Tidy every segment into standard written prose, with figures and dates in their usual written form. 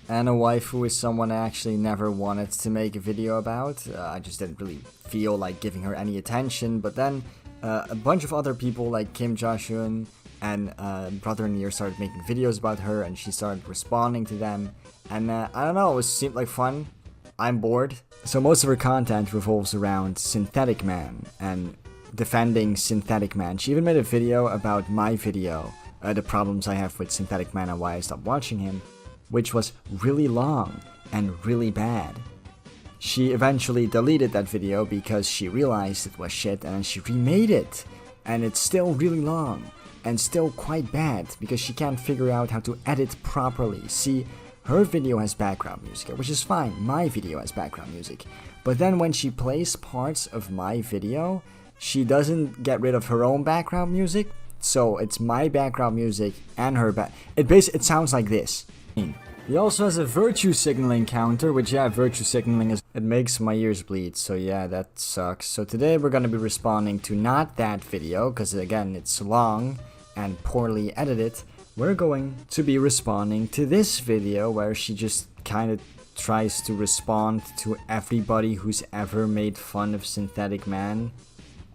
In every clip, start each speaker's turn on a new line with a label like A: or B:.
A: AnnaWaifu is someone I actually never wanted to make a video about. I just didn't really feel like giving her any attention, but then a bunch of other people like Kim Joshun and Brother Nier started making videos about her, and she started responding to them, and I don't know, it seemed like fun. I'm bored. So most of her content revolves around Synthetic Man and defending Synthetic Man. She even made a video about my video, the problems I have with Synthetic Man and why I stopped watching him, which was really long and really bad. She eventually deleted that video because she realized it was shit, and then she remade it, and it's still really long and still quite bad because she can't figure out how to edit properly. See, her video has background music, which is fine. My video has background music, but then when she plays parts of my video, she doesn't get rid of her own background music, so it's my background music and her it sounds like this. He also has a virtue signaling counter, which, yeah, virtue signaling it makes my ears bleed, so yeah, that sucks. So today we're gonna be responding to not that video, because again, it's long and poorly edited. We're going to be responding to this video where she just kind of tries to respond to everybody who's ever made fun of Synthetic Man,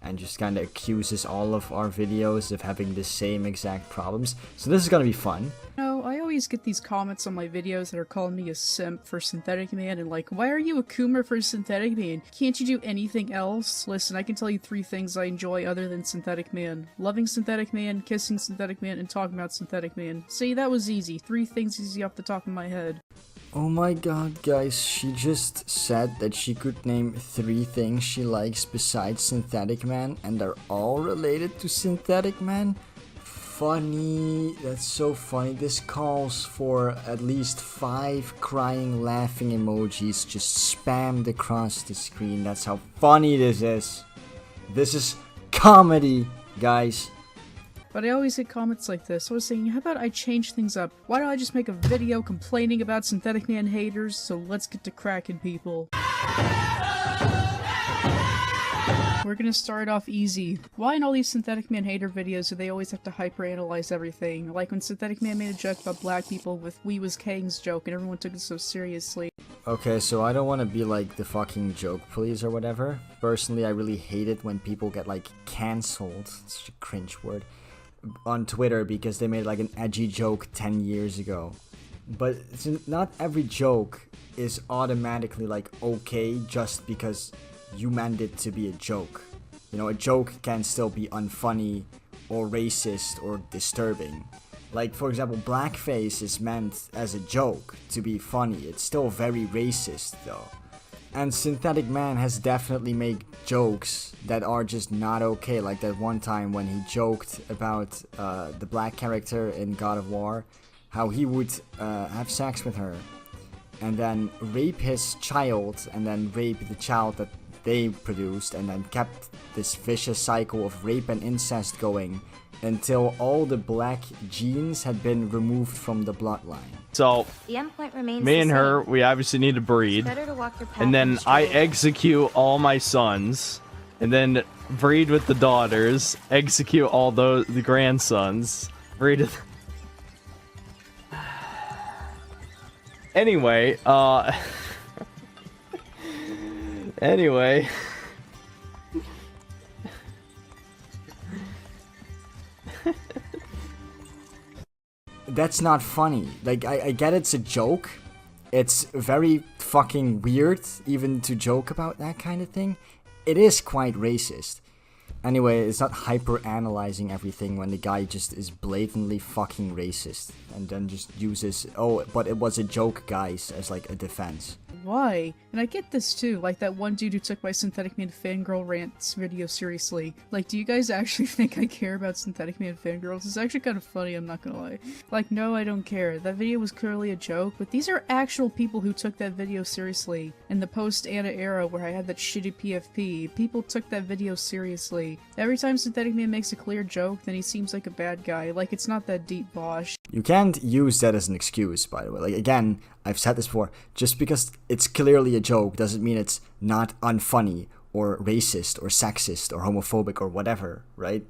A: and just kind of accuses all of our videos of having the same exact problems. So this is gonna be fun.
B: No, I always get these comments on my videos that are calling me a simp for Synthetic Man, and like, why are you a coomer for Synthetic Man? Can't you do anything else? Listen, I can tell you 3 things I enjoy other than Synthetic Man. Loving Synthetic Man, kissing Synthetic Man, and talking about Synthetic Man. See, that was easy. 3 things easy off the top of my head.
A: Oh my god, guys, she just said that she could name 3 things she likes besides Synthetic Man, and they're all related to Synthetic Man? Funny, that's so funny. This calls for at least 5 crying, laughing emojis just spammed across the screen. That's how funny this is. This is comedy, guys.
B: But I always get comments like this, so I was saying, how about I change things up? Why don't I just make a video complaining about Synthetic Man haters? So let's get to cracking, people. We're gonna start off easy. Why in all these Synthetic Man hater videos do they always have to hyperanalyze everything? Like when Synthetic Man made a joke about black people with "we was Kang's" joke and everyone took it so seriously.
A: Okay, so I don't want to be like the fucking joke police or whatever. Personally, I really hate it when people get like cancelled, such a cringe word, on Twitter because they made like an edgy joke 10 years ago. But not every joke is automatically like okay just because you meant it to be a joke. You know, a joke can still be unfunny or racist or disturbing. Like, for example, blackface is meant as a joke to be funny. It's still very racist though. And Synthetic Man has definitely made jokes that are just not okay, like that one time when he joked about the black character in God of War, how he would have sex with her and then rape his child and then rape the child that they produced, and then kept this vicious cycle of rape and incest going until all the black genes had been removed from the bloodline.
C: So,
D: the endpoint remains
C: me
D: the
C: and
D: same.
C: her, we obviously need to breed,
D: Better to walk your path
C: and then
D: than
C: I
D: stray.
C: execute all my sons, and then breed with the daughters, execute all the grandsons, breed with... Anyway, anyway...
A: That's not funny. Like, I get it's a joke. It's very fucking weird even to joke about that kind of thing. It is quite racist. Anyway, it's not hyper-analyzing everything when the guy just is blatantly fucking racist and then just uses, oh, but it was a joke, guys, as like a defense.
B: Why? And I get this too, like that one dude who took my Synthetic Man fangirl rants video seriously. Like, do you guys actually think I care about Synthetic Man fangirls? It's actually kind of funny, I'm not gonna lie. Like, no, I don't care. That video was clearly a joke, but these are actual people who took that video seriously. In the post-Anna era where I had that shitty PFP, people took that video seriously. Every time Synthetic Man makes a clear joke, then he seems like a bad guy. Like, it's not that deep, Bosh.
A: You can't use that as an excuse, by the way. Like, again, I've said this before, just because it's clearly a joke doesn't mean it's not unfunny or racist or sexist or homophobic or whatever, right?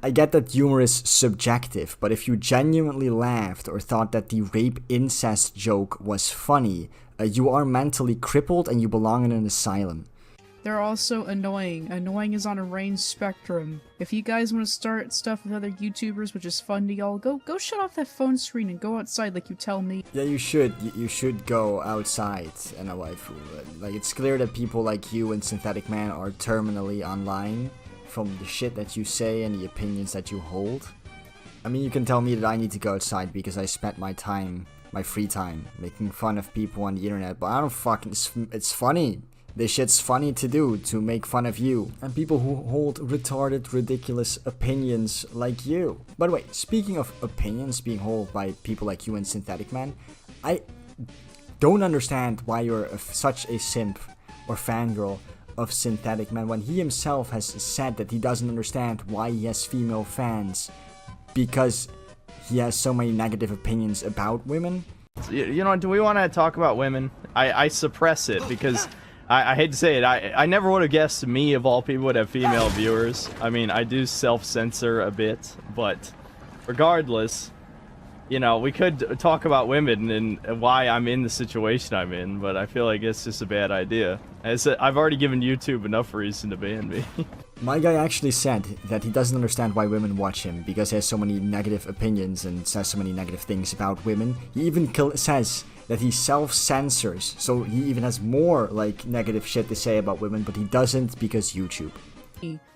A: I get that humor is subjective, but if you genuinely laughed or thought that the rape incest joke was funny, you are mentally crippled and you belong in an asylum.
B: They're also annoying. Annoying is on a range spectrum. If you guys want to start stuff with other YouTubers, which is fun to y'all, go shut off that phone screen and go outside like you tell me.
A: Yeah, you should. You should go outside, AnnaWaifu. Like, it's clear that people like you and Synthetic Man are terminally online from the shit that you say and the opinions that you hold. I mean, you can tell me that I need to go outside because I spent my free time, making fun of people on the internet, but I don't fucking... It's funny. This shit's funny to do, to make fun of you, and people who hold retarded, ridiculous opinions like you. By the way, speaking of opinions being held by people like you and Synthetic Man, I don't understand why you're such a simp or fangirl of Synthetic Man when he himself has said that he doesn't understand why he has female fans because he has so many negative opinions about women.
C: You know, do we want to talk about women? I suppress it because... I hate to say it, I never would have guessed me, of all people, would have female viewers. I mean, I do self-censor a bit, but regardless, you know, we could talk about women and why I'm in the situation I'm in, but I feel like it's just a bad idea. I've already given YouTube enough reason to ban me.
A: My guy actually said that he doesn't understand why women watch him, because he has so many negative opinions and says so many negative things about women. He even says that he self-censors, so he even has more, like, negative shit to say about women, but he doesn't because YouTube.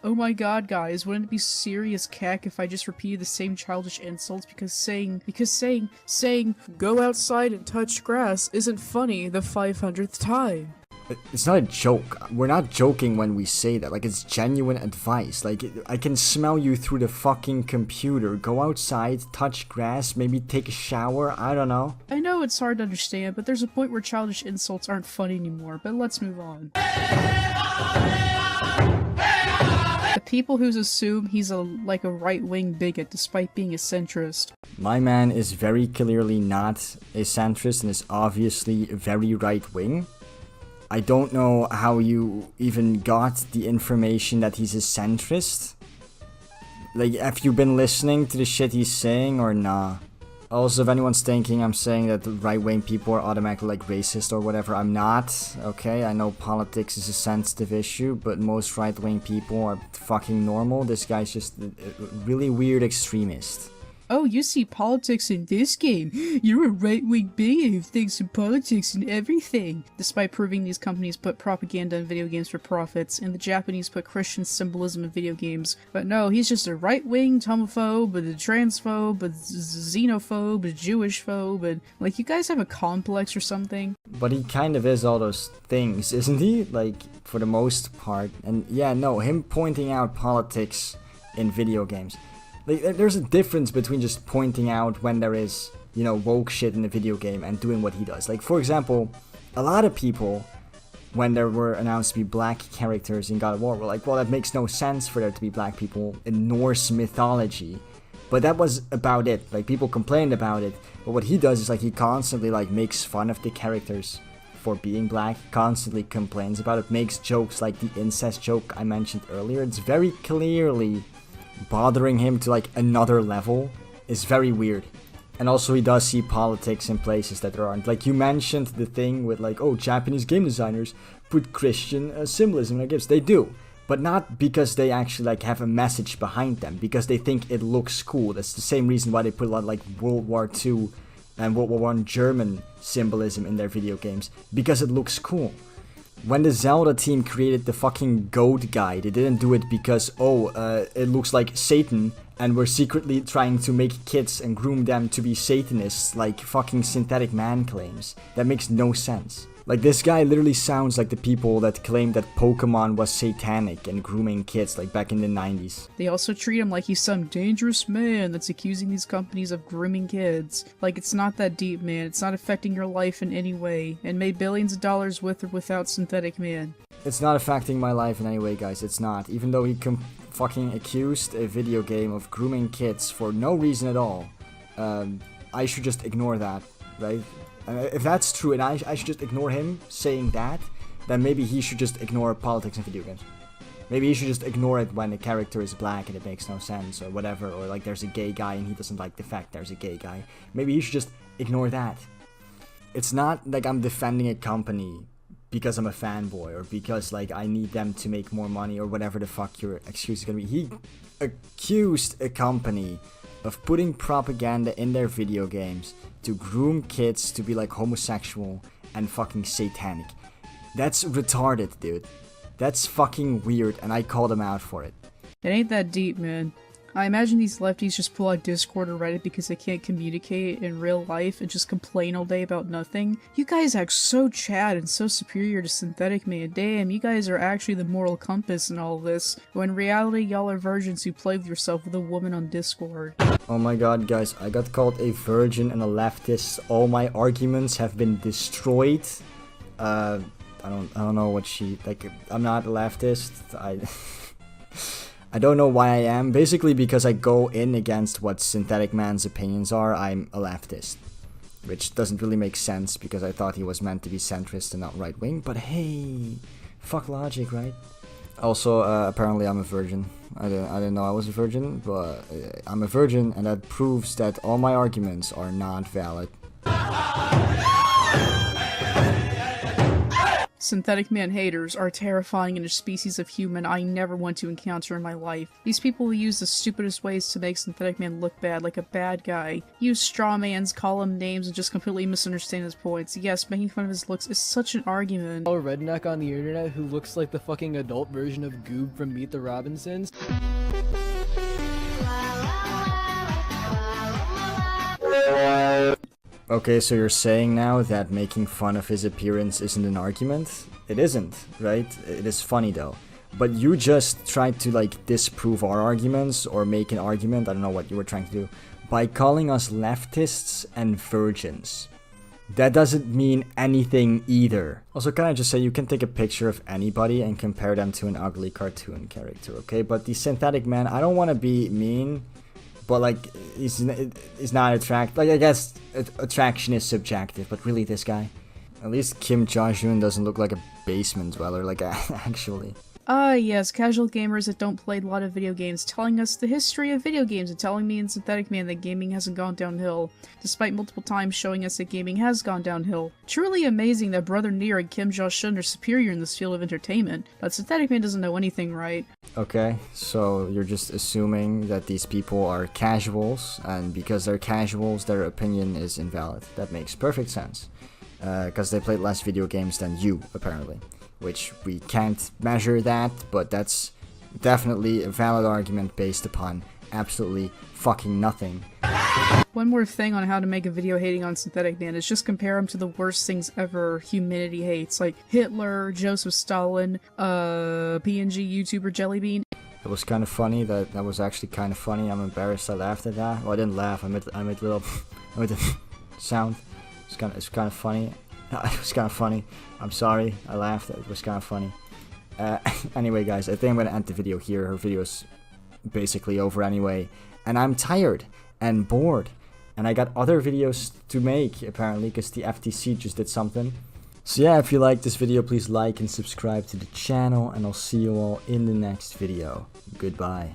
B: Oh my god, guys, wouldn't it be serious cack if I just repeated the same childish insults because saying go outside and touch grass isn't funny the 500th time?
A: It's not a joke. We're not joking when we say that. Like, it's genuine advice. Like, I can smell you through the fucking computer. Go outside, touch grass, maybe take a shower. I don't know.
B: I know it's hard to understand, but there's a point where childish insults aren't funny anymore, but let's move on. The people who assume he's like a right-wing bigot despite being a centrist.
A: My man is very clearly not a centrist and is obviously very right-wing. I don't know how you even got the information that he's a centrist. Like, have you been listening to the shit he's saying or nah? Also, if anyone's thinking I'm saying that right-wing people are automatically, like, racist or whatever, I'm not, okay? I know politics is a sensitive issue, but most right-wing people are fucking normal. This guy's just a really weird extremist.
B: Oh, you see politics in this game. You're a right-wing bigot who thinks of politics and everything. Despite proving these companies put propaganda in video games for profits, and the Japanese put Christian symbolism in video games. But no, he's just a right-wing homophobe, a transphobe, a xenophobe, a Jewish phobe, and like, you guys have a complex or something?
A: But he kind of is all those things, isn't he? Like, for the most part. And yeah, no, him pointing out politics in video games. Like, there's a difference between just pointing out when there is, you know, woke shit in a video game and doing what he does. Like, for example, a lot of people, when there were announced to be black characters in God of War, were like, well, that makes no sense for there to be black people in Norse mythology. But that was about it. Like, people complained about it. But what he does is, like, he constantly, like, makes fun of the characters for being black, constantly complains about it, makes jokes like the incest joke I mentioned earlier. It's very clearly bothering him to, like, another level. Is very weird. And also he does see politics in places that there aren't. Like, you mentioned the thing with, like, oh, Japanese game designers put Christian symbolism in their games. They do, but not because they actually, like, have a message behind them, because they think it looks cool. That's the same reason why they put a lot of, like, World War II and World War I German symbolism in their video games, because it looks cool. When the Zelda team created the fucking goat guy, they didn't do it because, oh, it looks like Satan, and we're secretly trying to make kids and groom them to be Satanists, like fucking Synthetic Man claims. That makes no sense. Like, this guy literally sounds like the people that claimed that Pokemon was satanic and grooming kids, like, back in the 90s.
B: They also treat him like he's some dangerous man that's accusing these companies of grooming kids. Like, it's not that deep, man. It's not affecting your life in any way, and made billions of dollars with or without Synthetic Man.
A: It's not affecting my life in any way, guys. It's not. Even though he fucking accused a video game of grooming kids for no reason at all, I should just ignore that, right? If that's true and I should just ignore him saying that, then maybe he should just ignore politics in video games. Maybe you should just ignore it when the character is black and it makes no sense or whatever, or like there's a gay guy and he doesn't like the fact there's a gay guy. Maybe you should just ignore that. It's not like I'm defending a company because I'm a fanboy or because like I need them to make more money or whatever the fuck your excuse is gonna be. He accused a company of putting propaganda in their video games to groom kids to be like homosexual and fucking satanic. That's retarded, dude. That's fucking weird, and I called him out for it.
B: It ain't that deep, man. I imagine these lefties just pull out Discord or Reddit because they can't communicate in real life and just complain all day about nothing. You guys act so Chad and so superior to Synthetic Man. Damn, you guys are actually the moral compass in all this, when in reality y'all are virgins who play with yourself with a woman on Discord.
A: Oh my god, guys, I got called a virgin and a leftist. All my arguments have been destroyed. I don't know what she, like, I'm not a leftist. I don't know why I am. Basically because I go in against what Synthetic Man's opinions are, I'm a leftist. Which doesn't really make sense because I thought he was meant to be centrist and not right-wing. But hey, fuck logic, right? Also, apparently I'm a virgin. I didn't know I was a virgin, but I'm a virgin, and that proves that all my arguments are not valid.
B: Synthetic Man haters are terrifying in a species of human I never want to encounter in my life. These people will use the stupidest ways to make Synthetic Man look bad, like a bad guy. Use strawmans, call him names, and just completely misunderstand his points. Yes, making fun of his looks is such an argument.
D: A redneck on the internet who looks like the fucking adult version of Goob from Meet the Robinsons.
A: Okay, so you're saying now that making fun of his appearance isn't an argument? It isn't, right? It is funny though. But you just tried to like disprove our arguments or make an argument, I don't know what you were trying to do, by calling us leftists and virgins. That doesn't mean anything either. Also, can I just say, you can take a picture of anybody and compare them to an ugly cartoon character, okay? But the Synthetic Man, I don't want to be mean, but like, he's not attractive. Like, I guess attraction is subjective, but really this guy. At least Kim Jong-un doesn't look like a basement dweller, like, actually.
B: Ah yes, casual gamers that don't play a lot of video games telling us the history of video games and telling me in Synthetic Man that gaming hasn't gone downhill, despite multiple times showing us that gaming has gone downhill. Truly amazing that Brother Near and Kim Jong-un are superior in this field of entertainment, but Synthetic Man doesn't know anything, right? Okay, so you're just assuming that these people are casuals, and because they're casuals, their opinion is invalid. That makes perfect sense. Because they played less video games than you, apparently. Which we can't measure that, but that's definitely a valid argument based upon absolutely fucking nothing. One more thing on how to make a video hating on Synthetic Man is just compare him to the worst things ever humanity hates, like Hitler, Joseph Stalin, PNG YouTuber Jellybean.
A: It was kind of funny, that was actually kind of funny. I'm embarrassed I laughed at that. Well, I didn't laugh, I made the sound. It's kind of funny. It was kind of funny. I'm sorry, I laughed. It was kind of funny. Anyway, guys, I think I'm going to end the video here. Her video's basically over anyway. And I'm tired and bored. And I got other videos to make, apparently, because the FTC just did something. So yeah, if you like this video, please like and subscribe to the channel. And I'll see you all in the next video. Goodbye.